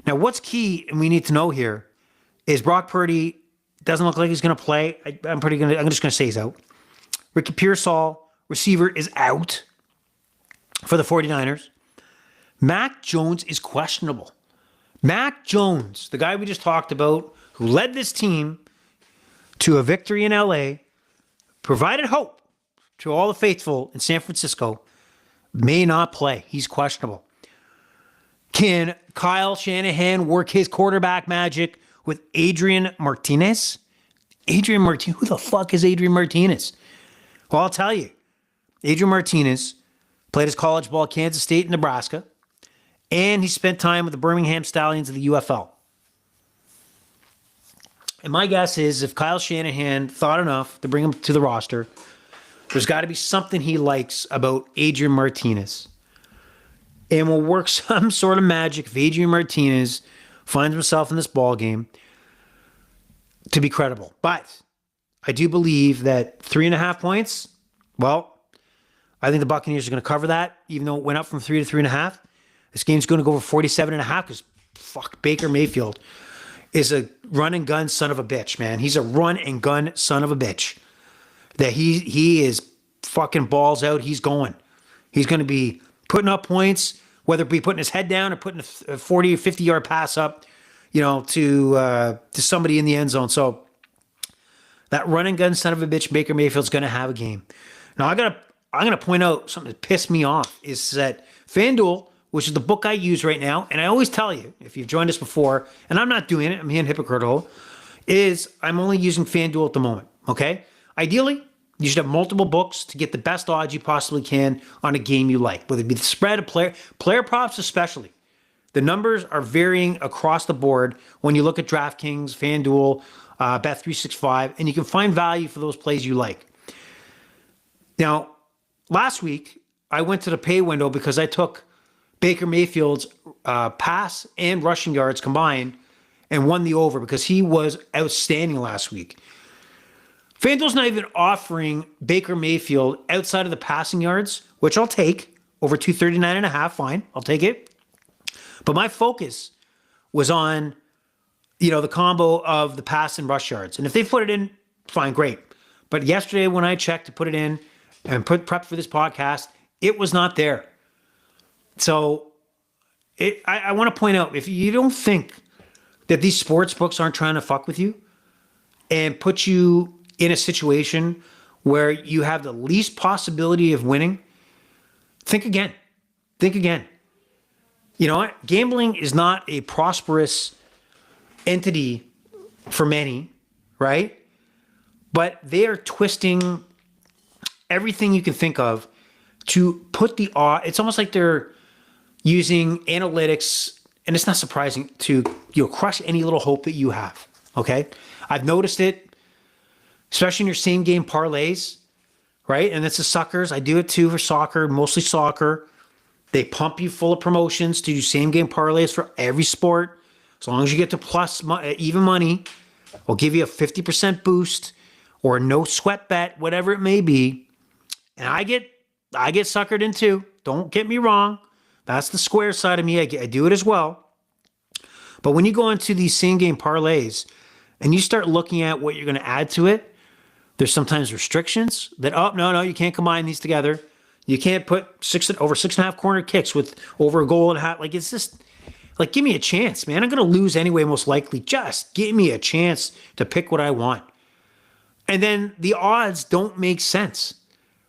Now, what's key, and we need to know here, is Brock Purdy doesn't look like he's going to play. I'm just going to say he's out. Ricky Pearsall, receiver, is out for the 49ers. Mac Jones is questionable. Mac Jones, the guy we just talked about, who led this team to a victory in LA, provided hope to all the faithful in San Francisco, may not play. He's questionable. Can Kyle Shanahan work his quarterback magic with Adrian Martinez? Adrian Martinez? Who the fuck is Adrian Martinez? Well, I'll tell you. Adrian Martinez played his college ball at Kansas State and Nebraska, and he spent time with the Birmingham Stallions of the UFL. And my guess is if Kyle Shanahan thought enough to bring him to the roster, there's got to be something he likes about Adrian Martinez. And will work some sort of magic if Adrian Martinez finds himself in this ball game to be credible. But I do believe that 3.5 points, well, I think the Buccaneers are going to cover that, even though it went up from 3 to 3.5. This game's going to go over 47.5 because fuck, Baker Mayfield is a run and gun son of a bitch, man. He's a run and gun son of a bitch. That he is fucking balls out. He's going. He's going to be putting up points, whether it be putting his head down or putting a 40 or 50 yard pass up, to somebody in the end zone. So that run and gun son of a bitch, Baker Mayfield's going to have a game. Now I'm going to point out something that pissed me off is that FanDuel, which is the book I use right now, and I always tell you, if you've joined us before, and I'm not doing it, I'm being hypocritical, is I'm only using FanDuel at the moment, okay? Ideally, you should have multiple books to get the best odds you possibly can on a game you like, whether it be the spread of player props especially. The numbers are varying across the board when you look at DraftKings, FanDuel, Bet365, and you can find value for those plays you like. Now, last week, I went to the pay window because I took Baker Mayfield's pass and rushing yards combined and won the over because he was outstanding last week. FanDuel's not even offering Baker Mayfield outside of the passing yards, which I'll take, over 239.5, fine, I'll take it. But my focus was on, the combo of the pass and rush yards. And if they put it in, fine, great. But yesterday when I checked to put it in and prep for this podcast, it was not there. So I want to point out, if you don't think that these sports books aren't trying to fuck with you and put you in a situation where you have the least possibility of winning, think again. Think again. You know what? Gambling is not a prosperous entity for many, right? But they are twisting everything you can think of to put the odds. It's almost like they're using analytics and it's not surprising to crush any little hope that you have. Okay, I've noticed it, especially in your same game parlays, right? And it's the suckers. I do it too for soccer, mostly soccer. They pump you full of promotions to do same game parlays for every sport. As long as you get to plus even money, we'll give you a 50% boost or a no sweat bet, whatever it may be. And I get suckered in too. Don't get me wrong. That's the square side of me. I do it as well. But when you go into these same game parlays and you start looking at what you're going to add to it, there's sometimes restrictions that, oh, no, you can't combine these together. You can't put over 6.5 corner kicks with over a goal and a half. Like, it's just, like, give me a chance, man. I'm going to lose anyway, most likely. Just give me a chance to pick what I want. And then the odds don't make sense,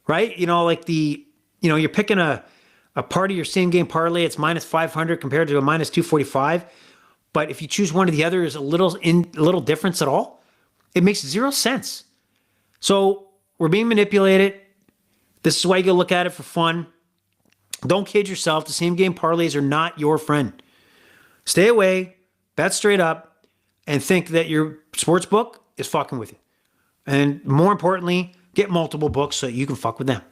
right? Like you're picking a part of your same game parlay, it's minus 500 compared to a minus 245. But if you choose one or the other, is a little difference at all. It makes zero sense. So we're being manipulated. This is why you go look at it for fun. Don't kid yourself. The same game parlays are not your friend. Stay away, bet straight up, and think that your sports book is fucking with you. And more importantly, get multiple books so you can fuck with them.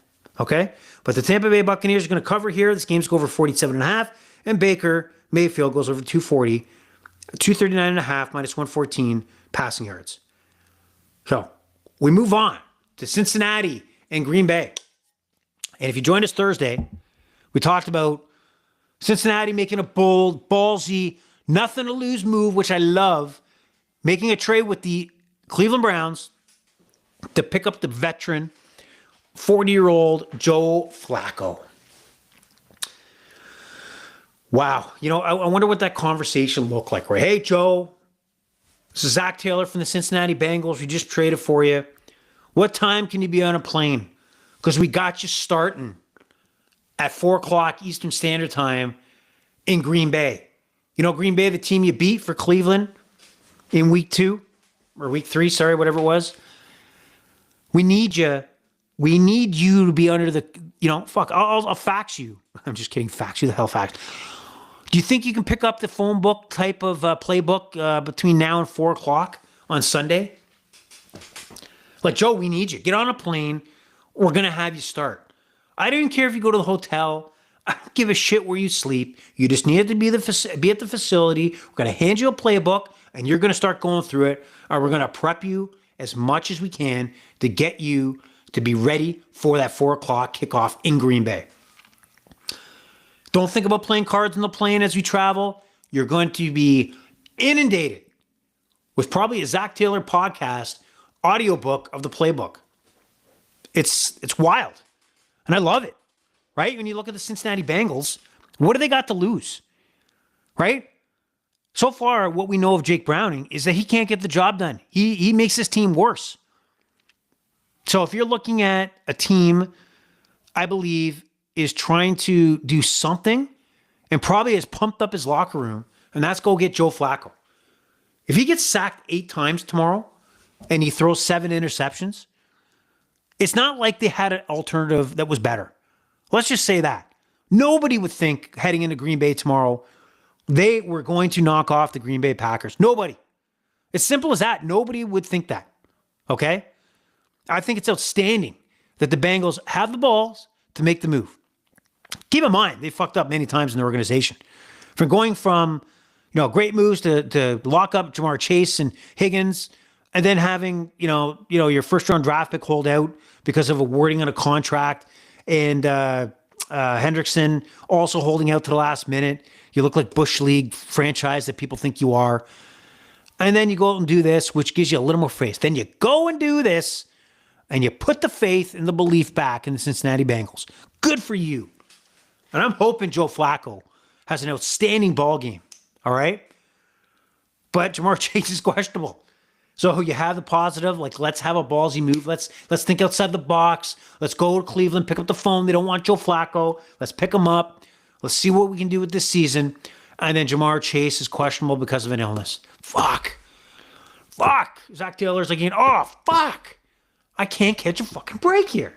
Okay? But the Tampa Bay Buccaneers are going to cover here. This game's go over 47.5. And Baker Mayfield goes over 240. 239.5 minus 114 passing yards. So we move on to Cincinnati and Green Bay. And if you joined us Thursday, we talked about Cincinnati making a bold, ballsy, nothing to lose move, which I love, making a trade with the Cleveland Browns to pick up the veteran 40-year-old Joe Flacco. Wow. I wonder what that conversation looked like. Right? Hey, Joe, this is Zach Taylor from the Cincinnati Bengals. We just traded for you. What time can you be on a plane? Because we got you starting at 4 o'clock Eastern Standard Time in Green Bay. Green Bay, the team you beat for Cleveland in week 3, whatever it was. We need you. We need you to be under the, I'll fax you. I'm just kidding. Fax you the hell fax. Do you think you can pick up the phone book type of playbook between now and 4 o'clock on Sunday? Like, Joe, we need you. Get on a plane. We're going to have you start. I don't even care if you go to the hotel. I don't give a shit where you sleep. You just need to be at the facility. We're going to hand you a playbook, and you're going to start going through it. Or we're going to prep you as much as we can to get you to be ready for that 4 o'clock kickoff in Green Bay. Don't think about playing cards on the plane as we travel. You're going to be inundated with probably a Zach Taylor podcast audiobook of the playbook. It's wild. And I love it, right? When you look at the Cincinnati Bengals, what do they got to lose, right? So far, what we know of Jake Browning is that he can't get the job done. He makes this team worse. So if you're looking at a team, I believe, is trying to do something and probably has pumped up his locker room, and that's go get Joe Flacco. If he gets sacked 8 times tomorrow and he throws 7 interceptions, it's not like they had an alternative that was better. Let's just say that. Nobody would think heading into Green Bay tomorrow they were going to knock off the Green Bay Packers. Nobody. It's simple as that. Nobody would think that. Okay? I think it's outstanding that the Bengals have the balls to make the move. Keep in mind, they fucked up many times in the organization. From going from, great moves to lock up Jamar Chase and Higgins, and then having, your first-round draft pick hold out because of a wording on a contract, and Hendrickson also holding out to the last minute. You look like Bush League franchise that people think you are. And then you go out and do this, which gives you a little more faith. Then you go and do this, and you put the faith and the belief back in the Cincinnati Bengals. Good for you. And I'm hoping Joe Flacco has an outstanding ball game. All right? But Jamar Chase is questionable. So you have the positive, like, let's have a ballsy move. Let's think outside the box. Let's go to Cleveland, pick up the phone. They don't want Joe Flacco. Let's pick him up. Let's see what we can do with this season. And then Jamar Chase is questionable because of an illness. Fuck. Zach Taylor's like, fuck. I can't catch a fucking break here.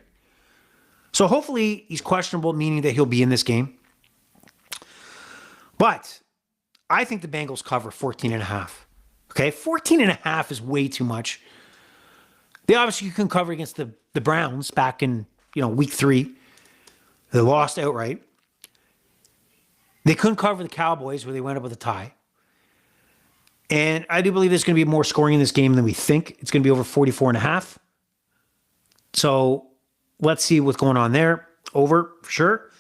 So hopefully he's questionable, meaning that he'll be in this game. But I think the Bengals cover 14 and a half. Okay, 14 and a half is way too much. They obviously couldn't cover against the Browns back in, week 3. They lost outright. They couldn't cover the Cowboys where they went up with a tie. And I do believe there's going to be more scoring in this game than we think. It's going to be over 44 and a half. So let's see what's going on there. Over, for sure.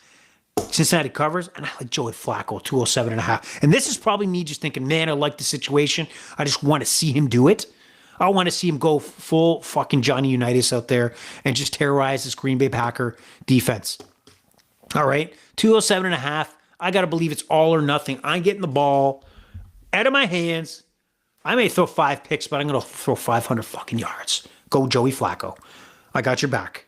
Cincinnati covers, and I like Joey Flacco, 207 and a half. And this is probably me just thinking, man, I like the situation. I just want to see him do it. I want to see him go full fucking Johnny Unitas out there and just terrorize this Green Bay Packer defense. All right, 207 and a half. I got to believe it's all or nothing. I'm getting the ball out of my hands. I may throw 5 picks, but I'm going to throw 500 fucking yards. Go Joey Flacco. I got your back.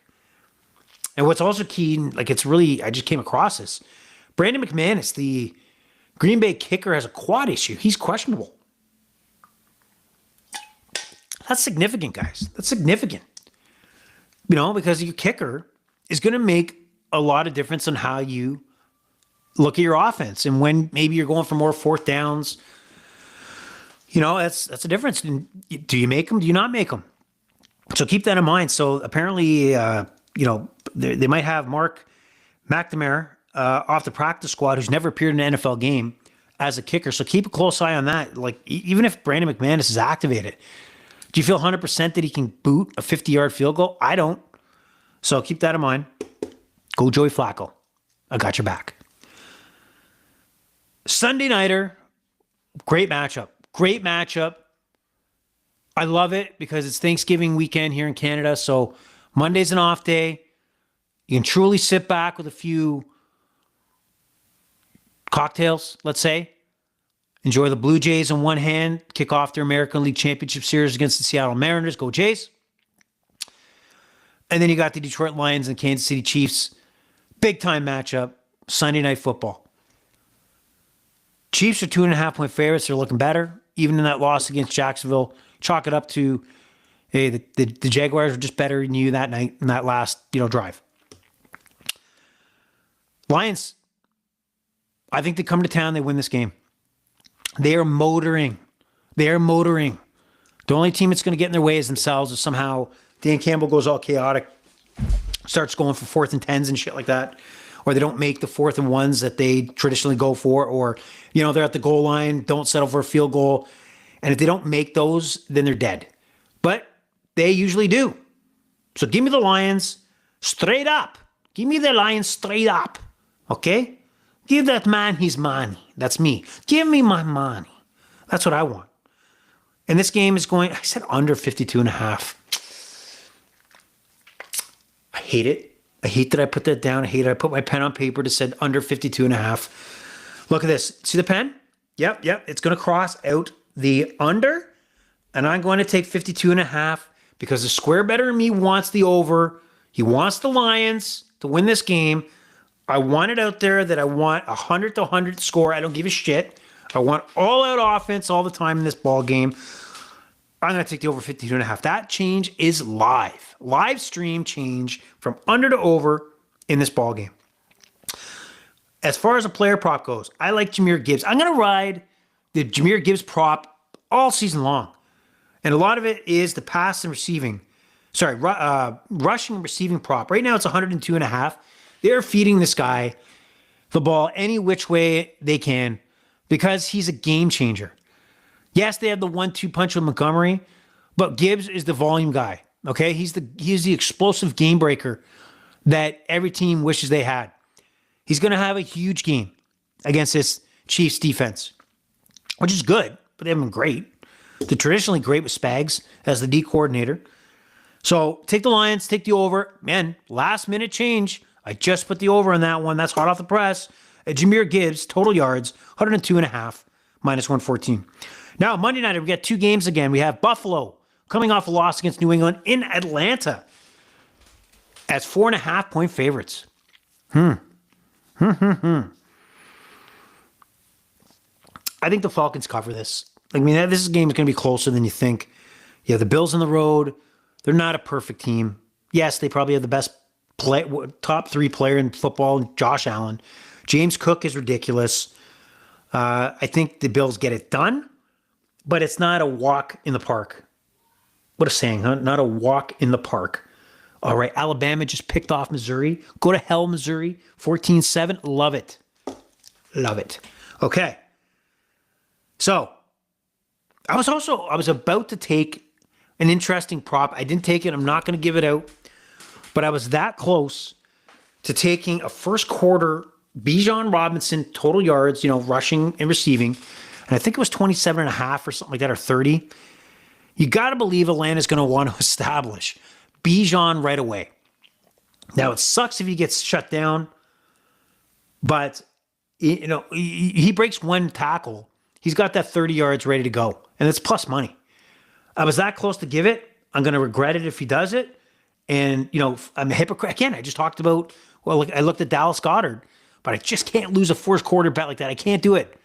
And what's also key, it's really, I just came across this. Brandon McManus, the Green Bay kicker, has a quad issue. He's questionable. That's significant, guys. That's significant. Because your kicker is going to make a lot of difference on how you look at your offense. And when maybe you're going for more fourth downs, that's a difference. Do you make them? Do you not make them? So keep that in mind. So apparently, they might have Mark McNamara off the practice squad, who's never appeared in an NFL game, as a kicker. So keep a close eye on that. Even if Brandon McManus is activated, do you feel 100% that he can boot a 50-yard field goal? I don't. So keep that in mind. Go Joey Flacco. I got your back. Sunday nighter, great matchup. Great matchup. I love it because it's Thanksgiving weekend here in Canada. So Monday's an off day. You can truly sit back with a few cocktails, let's say. Enjoy the Blue Jays in one hand. Kick off their American League Championship Series against the Seattle Mariners. Go Jays. And then you got the Detroit Lions and Kansas City Chiefs. Big time matchup. Sunday Night Football. Chiefs are 2.5-point favorites. They're looking better. Even in that loss against Jacksonville, chalk it up to, hey, the Jaguars were just better than you that night in that last drive. Lions, I think they come to town. They win this game. They are motoring. They are motoring. The only team that's going to get in their way is themselves. If somehow Dan Campbell goes all chaotic, starts going for 4th and 10s and shit like that, or they don't make the 4th and 1s that they traditionally go for, or, they're at the goal line, don't settle for a field goal. And if they don't make those, then they're dead. But they usually do. So give me the Lions straight up. Give me the Lions straight up. Okay? Give that man his money. That's me. Give me my money. That's what I want. And this game is going, I said under 52.5. I hate it. I hate that I put that down. I hate it. I put my pen on paper that said under 52.5. Look at this. See the pen? Yep. It's going to cross out the under. And I'm going to take 52.5 because the square better in me wants the over. He wants the Lions to win this game. I want it out there that I want 100 to 100 score. I don't give a shit. I want all out offense all the time in this ball game. I'm going to take the over 52.5. That change is live. Live stream change from under to over in this ball game. As far as a player prop goes, I like Jahmyr Gibbs. I'm going to ride the Jahmyr Gibbs prop all season long. And a lot of it is the pass and receiving. Rushing and receiving prop. Right now it's 102.5. They're feeding this guy the ball any which way they can because he's a game changer. Yes, they have the 1-2 punch with Montgomery, but Gibbs is the volume guy. Okay, he's the explosive game breaker that every team wishes they had. He's going to have a huge game against this Chiefs defense, which is good, but they haven't been great. They're traditionally great with Spags as the D coordinator. So take the Lions, take the over. Man, last minute change. I just put the over on that one. That's hot off the press. Jahmyr Gibbs, total yards, 102.5, minus 114. Now, Monday night, we got 2 games again. We have Buffalo coming off a loss against New England in Atlanta as 4.5-point favorites. I think the Falcons cover this. This game is going to be closer than you think. Yeah, the Bills on the road, they're not a perfect team. Yes, they probably have the best top 3 player in football, Josh Allen. James Cook is ridiculous. I think the Bills get it done, but it's not a walk in the park. What a saying, huh? Not a walk in the park. All right, Alabama just picked off Missouri. Go to hell, Missouri. 14-7. Love it. Love it. Okay. So, I was about to take an interesting prop. I didn't take it. I'm not going to give it out. But I was that close to taking a first quarter Bijan Robinson total yards, rushing and receiving. And I think it was 27.5 or something like that, or 30. You got to believe Atlanta's going to want to establish Bijan right away. Now, it sucks if he gets shut down, but he breaks one tackle. He's got that 30 yards ready to go, and it's plus money. I was that close to give it. I'm going to regret it if he does it. And, I'm a hypocrite. Again, I just talked about, I looked at Dallas Goedert, but I just can't lose a first quarter bet like that. I can't do it.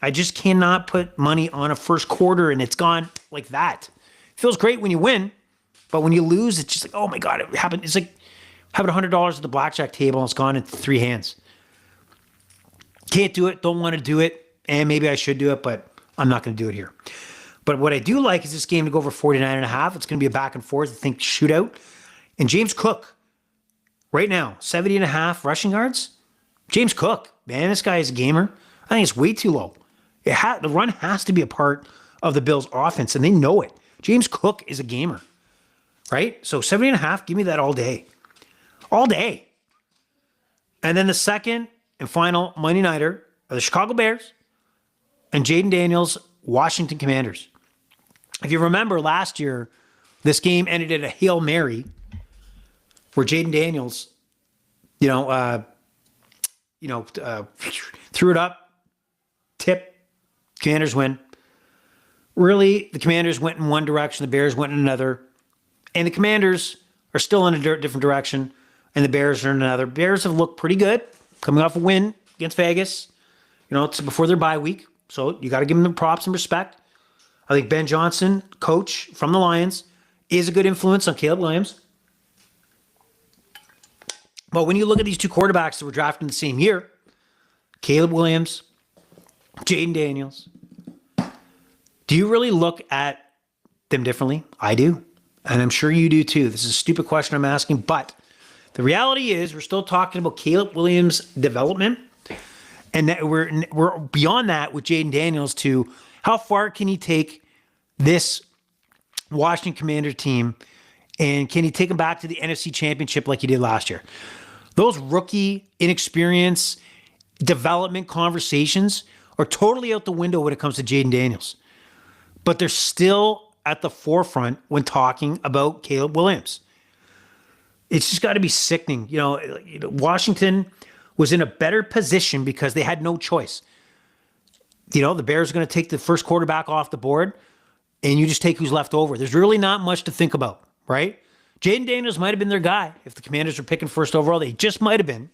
I just cannot put money on a first quarter, and it's gone like that. It feels great when you win, but when you lose, it's just like, oh my God, it happened. It's like having $100 at the blackjack table and it's gone into 3 hands. Can't do it. Don't want to do it. And maybe I should do it, but I'm not going to do it here. But what I do like is this game to go over 49.5. It's going to be a back and forth, I think, shootout. And James Cook, right now, 70.5 rushing yards. James Cook, man, this guy is a gamer. I think it's way too low. The run has to be a part of the Bills' offense, and they know it. James Cook is a gamer, right? So 70.5, give me that all day. All day. And then the second and final Monday Nighter are the Chicago Bears and Jaden Daniels, Washington Commanders. If you remember last year, this game ended at a Hail Mary where Jaden Daniels, threw it up, tip, Commanders win. Really, the Commanders went in one direction, the Bears went in another, and the Commanders are still in a different direction, and the Bears are in another. Bears have looked pretty good, coming off a win against Vegas. It's before their bye week, so you got to give them the props and respect. I think Ben Johnson, coach from the Lions, is a good influence on Caleb Williams. But when you look at these two quarterbacks that were drafted in the same year, Caleb Williams, Jaden Daniels, do you really look at them differently? I do. And I'm sure you do too. This is a stupid question I'm asking, but the reality is we're still talking about Caleb Williams' development. And that we're beyond that with Jaden Daniels to how far can he take this Washington Commander team, and can he take them back to the NFC Championship like he did last year? Those rookie, inexperienced development conversations are totally out the window when it comes to Jaden Daniels. But they're still at the forefront when talking about Caleb Williams. It's just got to be sickening. Washington was in a better position because they had no choice. The Bears are going to take the first quarterback off the board, and you just take who's left over. There's really not much to think about, right? Jaden Daniels might have been their guy. If the Commanders were picking first overall, they just might have been.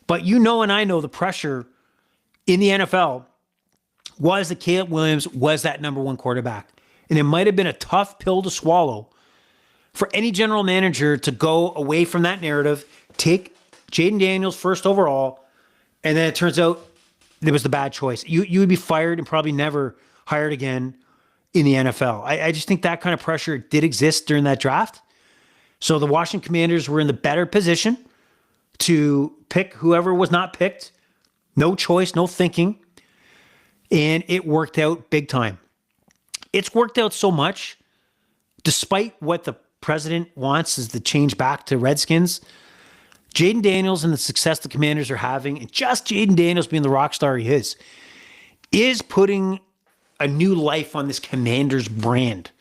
But and I know the pressure in the NFL was that Caleb Williams was that number one quarterback. And it might have been a tough pill to swallow for any general manager to go away from that narrative, take Jaden Daniels first overall, and then it turns out it was the bad choice. You would be fired and probably never hired again in the NFL. I just think that kind of pressure did exist during that draft. So the Washington Commanders were in the better position to pick whoever was not picked. No choice, no thinking. And it worked out big time. It's worked out so much, despite what the president wants is the change back to Redskins. Jaden Daniels and the success the Commanders are having, and just Jaden Daniels being the rock star he is putting a new life on this Commanders brand,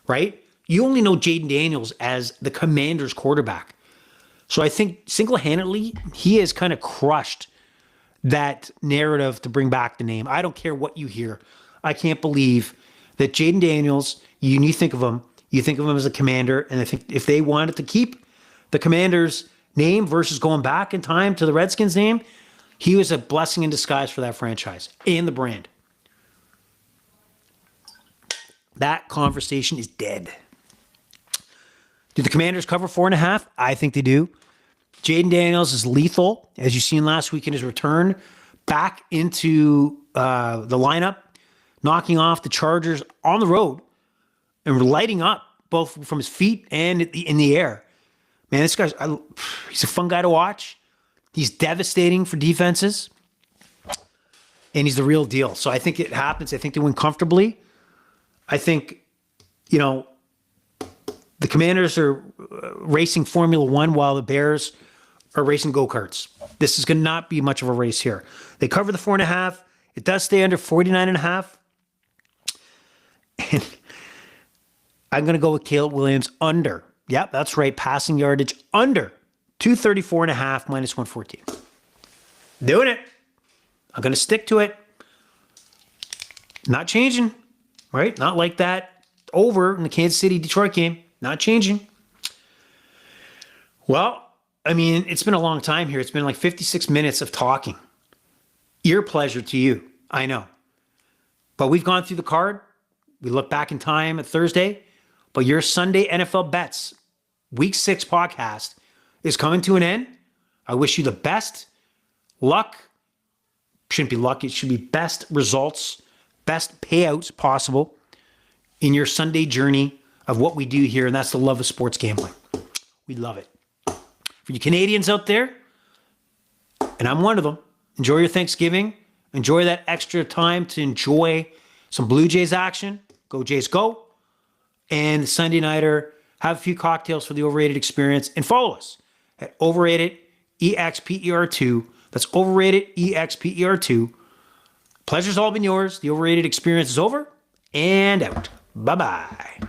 right? You only know Jaden Daniels as the Commanders quarterback. So I think single-handedly, he has kind of crushed that narrative to bring back the name. I don't care what you hear. I can't believe that Jaden Daniels, you think of him as a Commander, and I think if they wanted to keep the Commanders name versus going back in time to the Redskins name, he was a blessing in disguise for that franchise and the brand. That conversation is dead. Do the Commanders cover 4.5? I think they do. Jaden Daniels is lethal, as you've seen last week in his return back into the lineup, knocking off the Chargers on the road and lighting up both from his feet and in the air. Man, this guy's he's a fun guy to watch. He's devastating for defenses, and he's the real deal. So I think it happens. I think they win comfortably. I think, the Commanders are racing Formula One while the Bears are racing go-karts. This is going to not be much of a race here. They cover the 4.5. It does stay under 49.5. And I'm going to go with Caleb Williams under. Yep, that's right. Passing yardage under 234.5 minus 114. Doing it. I'm going to stick to it. Not changing, right? Not like that over in the Kansas City-Detroit game. Not changing. Well, I mean, it's been a long time here. It's been like 56 minutes of talking. Ear pleasure to you. I know. But we've gone through the card. We look back in time at Thursday. But your Sunday NFL Bets Week 6 podcast is coming to an end. I wish you the best luck. Shouldn't be luck. It should be best results, best payouts possible in your Sunday journey of what we do here, and that's the love of sports gambling. We love it. For you Canadians out there, and I'm one of them, enjoy your Thanksgiving. Enjoy that extra time to enjoy some Blue Jays action. Go Jays, go. And the Sunday Nighter, have a few cocktails for the Overrated experience, and follow us at Overrated EXPER2. That's Overrated EXPER2. Pleasure's all been yours. The Overrated experience is over and out. Bye-bye.